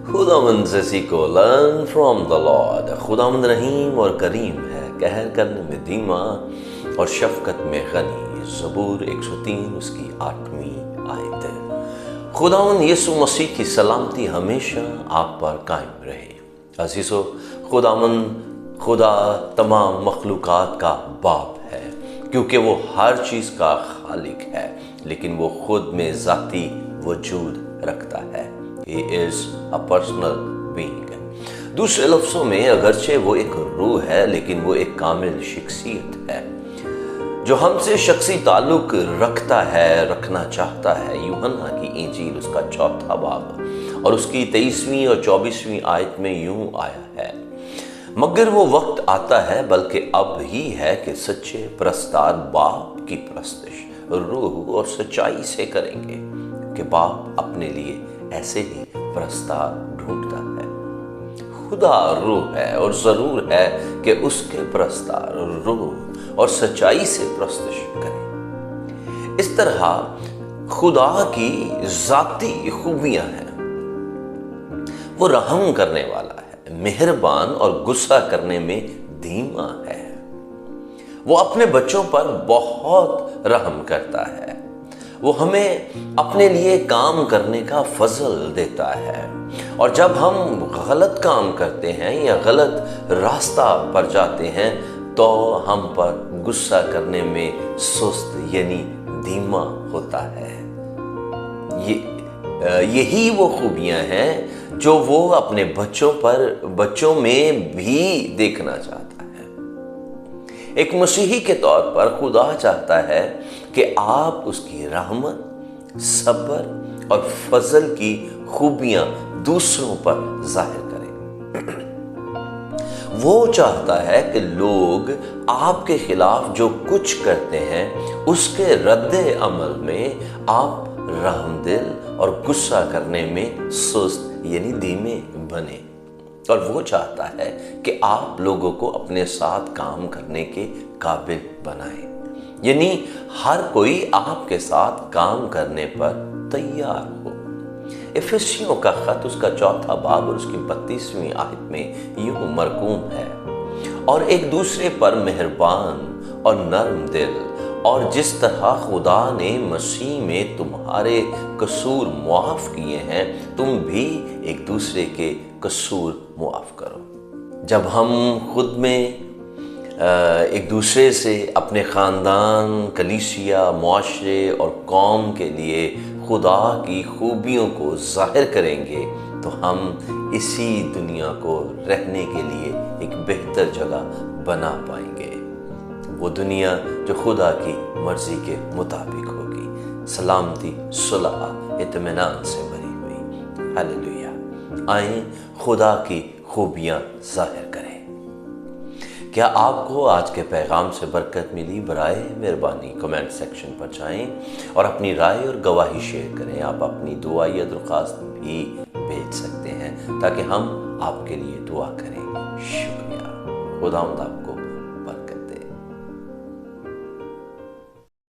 خداوند سے سیکھو لرن فرام دا لارڈ. خداوند رحیم اور کریم ہے، قہر کرنے میں دھیما اور شفقت میں غنی. زبور 103 اس کی 8ویں آیت ہے. خداوند یسوع مسیح کی سلامتی ہمیشہ آپ پر قائم رہے. عزیزو، خدا تمام مخلوقات کا باپ ہے، کیونکہ وہ ہر چیز کا خالق ہے، لیکن وہ خود میں ذاتی وجود رکھتا ہے. He is a personal being. دوسرے لفظوں میں اگرچہ وہ ایک روح ہے، لیکن وہ ایک کامل شخصیت ہے جو ہم سے شخصی تعلق رکھنا چاہتا ہے. یوحنا کی انجیل اس کا 4 باب اور اس کی 23ویں اور 24ویں آیت میں یوں آیا ہے، مگر وہ وقت آتا ہے، بلکہ اب ہی ہے کہ سچے پرستار باپ کی پرستش روح اور سچائی سے کریں گے، کہ باپ اپنے لیے ایسے ہی پرستار ڈھونڈتا ہے. خدا روح ہے اور ضرور ہے کہ اس کے پرستار روح اور سچائی سے پرستش کریں. اس طرح خدا کی ذاتی خوبیاں ہیں. وہ رحم کرنے والا ہے، مہربان اور غصہ کرنے میں دھیما ہے. وہ اپنے بچوں پر بہت رحم کرتا ہے. وہ ہمیں اپنے لیے کام کرنے کا فضل دیتا ہے، اور جب ہم غلط کام کرتے ہیں یا غلط راستہ پر جاتے ہیں تو ہم پر غصہ کرنے میں سست یعنی دھیما ہوتا ہے. یہی وہ خوبیاں ہیں جو وہ اپنے بچوں میں بھی دیکھنا چاہتا ہے. ایک مسیحی کے طور پر خدا چاہتا ہے کہ آپ اس کی رحمت، صبر اور فضل کی خوبیاں دوسروں پر ظاہر کریں. وہ چاہتا ہے کہ لوگ آپ کے خلاف جو کچھ کرتے ہیں اس کے رد عمل میں آپ رحم دل اور غصہ کرنے میں سست یعنی دھیمے بنے. اور وہ چاہتا ہے کہ آپ لوگوں کو اپنے ساتھ کام کرنے کے قابل بنائیں، یعنی ہر کوئی آپ کے ساتھ کام کرنے پر تیار ہو. افسیوں کا خط اس کا 4 باب اور اس کی 32ویں آیت میں یوں مرقوم ہے، اور ایک دوسرے پر مہربان اور نرم دل، اور جس طرح خدا نے مسیح میں تمہارے قصور معاف کیے ہیں تم بھی ایک دوسرے کے قصور معاف کرو. جب ہم خود میں ایک دوسرے سے اپنے خاندان، کلیسیا، معاشرے اور قوم کے لیے خدا کی خوبیوں کو ظاہر کریں گے تو ہم اسی دنیا کو رہنے کے لیے ایک بہتر جگہ بنا پائیں گے. وہ دنیا جو خدا کی مرضی کے مطابق ہوگی، سلامتی، صلح، اطمینان سے بھری ہوئی. ہلیلویا. آئیں خدا کی خوبیاں ظاہر کریں. کیا آپ کو آج کے پیغام سے برکت ملی؟ برائے مہربانی کمنٹ سیکشن پر جائیں اور اپنی رائے اور گواہی شیئر کریں. آپ اپنی دعا یا درخواست بھی بھیج سکتے ہیں تاکہ ہم آپ کے لیے دعا کریں. شکریہ. خداوند آپ